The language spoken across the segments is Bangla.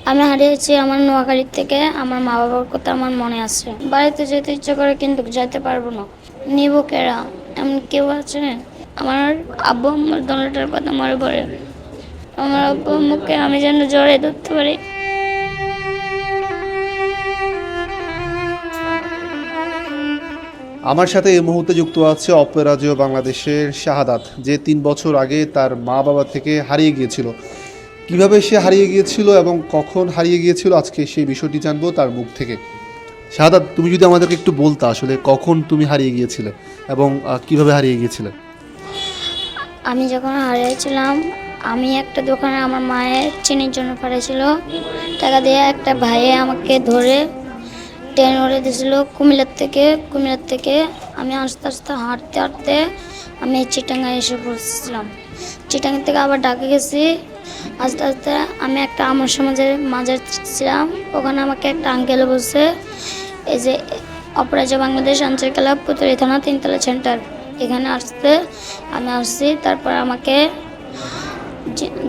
আমি হারিয়েছি আমার নোয়াখালীর থেকে। আমার মা বাবার কথা আমার মনে আছে। বাড়িতে যেতে ইচ্ছে করে কিন্তু যেতে পারবো না। নিব কেরা, এমন কেউ আছে? আমার আব্বু আম্মুর দোনোটার কথা মনে পড়ে। আমার আব্বু আম্মুকে আমি যেন জড়িয়ে ধরতে পারি। আমার সাথে এই মুহূর্তে যুক্ত আছে অপরাজেয় বাংলাদেশের শাহাদাত, যে 3 বছর আগে তার মা বাবা থেকে হারিয়ে গিয়েছিল। কিভাবে সে হারিয়ে গিয়েছিল এবং কখন হারিয়ে গিয়েছিল, আজকে সেই বিষয়টি জানবো তার মুখ থেকে। শাহাদাত, তুমি যদি আমাদেরকে একটু বলতা আসলে কখন তুমি হারিয়ে গিয়েছিলে এবং কিভাবে হারিয়ে গিয়েছিলে। আমি যখন হারিয়েছিলাম, আমি একটা দোকানে আমার মায়ের চিনির জন্য পাঠিয়েছিল টাকা দিয়ে। একটা ভাইয়ে আমাকে ধরে ট্রেন উড়ে দিয়েছিল কুমিল্লার থেকে আমি আস্তে আস্তে হাঁটতে হাঁটতে আমি চিটাঙ্গায় এসে পড়েছিলাম। চিটাঙ্গা থেকে আবার ঢাকা গেছি। আস্তে আস্তে আমি একটা আমার সমাজের মাঝে ছিলাম। ওখানে আমাকে একটা আঙ্কেল বলছে, এই যে অপরাজেয় বাংলাদেশ আঞ্চলিক ক্লাব পুতুলি থানা 3তলা সেন্টার, এখানে আমি আসছি। তারপর আমাকে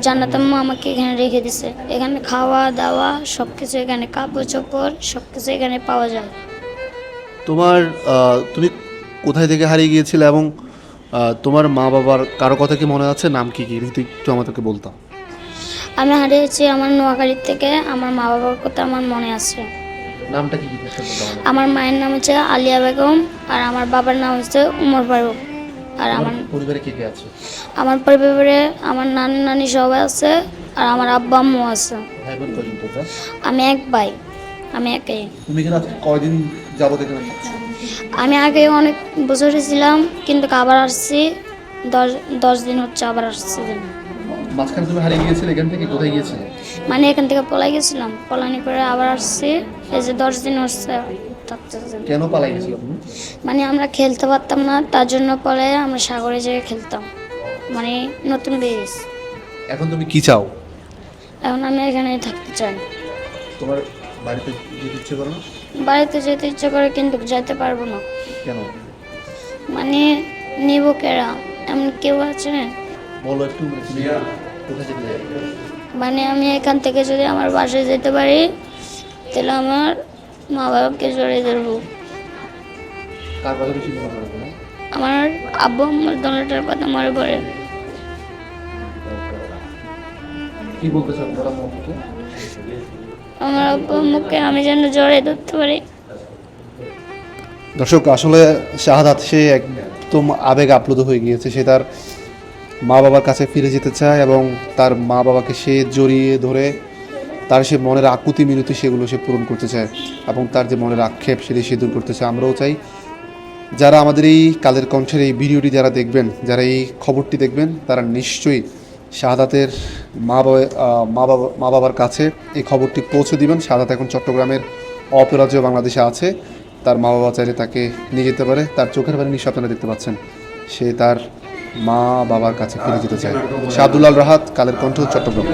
জান্নাত আম্মু আমাকে এখানে রেখে দিছে। এখানে খাওয়া দাওয়া সব কিছু, এখানে কাপড় চোপড় সব কিছু এখানে পাওয়া যায়। তুমি কোথায় থেকে হারিয়ে গিয়েছিলে এবং তোমার মা বাবার কারো কথা কি মনে আছে? নাম কি কি তুই একটু আমাদেরকে বলতাম। আমি হারিয়েছি আমার নোয়াখালীর থেকে। আমার মা বাবার কথা আমার মনে আছে। নামটা কি? আমার মায়ের নাম হচ্ছে আলিয়া বেগম আর আমার বাবার নাম হচ্ছে উমর ফারুক। আর আমার পরিবারে কে কে আছে? আমার পরিবারে আমার নানি নানি সবাই আছে আর আমার আব্বা আম্মু আছে। ভাই বোন কয়জন তোমরা? আমি এক ভাই, আমি একাই। তুমি এখানে আজকে কয়দিন যাবত এখানে থাকছো? আমি আগে অনেক বছরে ছিলাম কিন্তু আবার আসছি। 10 দিন হচ্ছে আবার আসছি। মাঝখানে তুমি হারিয়ে গিয়েছিলে, এখান থেকে কোথায় গিয়েছিলে? মানে এখান থেকে পলাই গেছিলাম, পলানি করে আবার আসছি। এই যে 10 দিন হচ্ছে থাকতেছি। কেন পালাই গেছিলে তুমি? মানে আমরা খেলতে পারতাম না, তার জন্য পরে আমরা সাগরে যেয়ে খেলতাম। মানে নতুন বেরিস। এখন তুমি কি চাও? এখন আমি এখানেই থাকতে চাই। তোমার বাড়িতে যেতে ইচ্ছে করে না? বাড়িতে যেতে ইচ্ছে করে কিন্তু যেতে পারবো না। কেন? মানে নিব কেরা, এমন কেউ আছে? বলো একটু, তুমি কোথায় যেতে চাই? মানে আমি এখান থেকে যদি আমার বাসায় যেতে পারি তাহলে আমার মা বাবাকে জড়িয়ে ধরবো। কার কথা বেশি মনে পড়ে তোমার? আমার আব্বু আম্মুর দোনোটার কথা মনে পড়ে। কি বলতে চাও তোমরা মনকে? আমার আব্বু আম্মুকে আমি যেন জড়িয়ে ধরতে পারি। দর্শক, আসলে শাহাদাত সে একদম আবেগ আপ্লুত হয়ে গিয়েছে। সে তার মা বাবার কাছে ফিরে যেতে চায় এবং তার মা বাবাকে সে জড়িয়ে ধরে তার সে মনের আকুতি মিনতি সেগুলো সে পূরণ করতে চায় এবং তার যে মনের আক্ষেপ সেটি সে দূর করতে চায়। আমরাও চাই যারা আমাদের এই কালের কণ্ঠের এই ভিডিওটি যারা দেখবেন, যারা এই খবরটি দেখবেন, তারা নিশ্চয়ই শাহাদাতের মা বাবার কাছে এই খবরটি পৌঁছে দিবেন। শাহাদাত এখন চট্টগ্রামের অপরাজেয় বাংলাদেশে আছে। তার মা বাবা চাইলে তাকে নিয়ে যেতে পারে। তার চোখের পানি নিশ্চয় আপনারা দেখতে পাচ্ছেন। সে তার মা বাবার কাছে ফিরে যেতে চায়। শাহাদুল রাহাত, কালের কণ্ঠ, চট্টগ্রাম।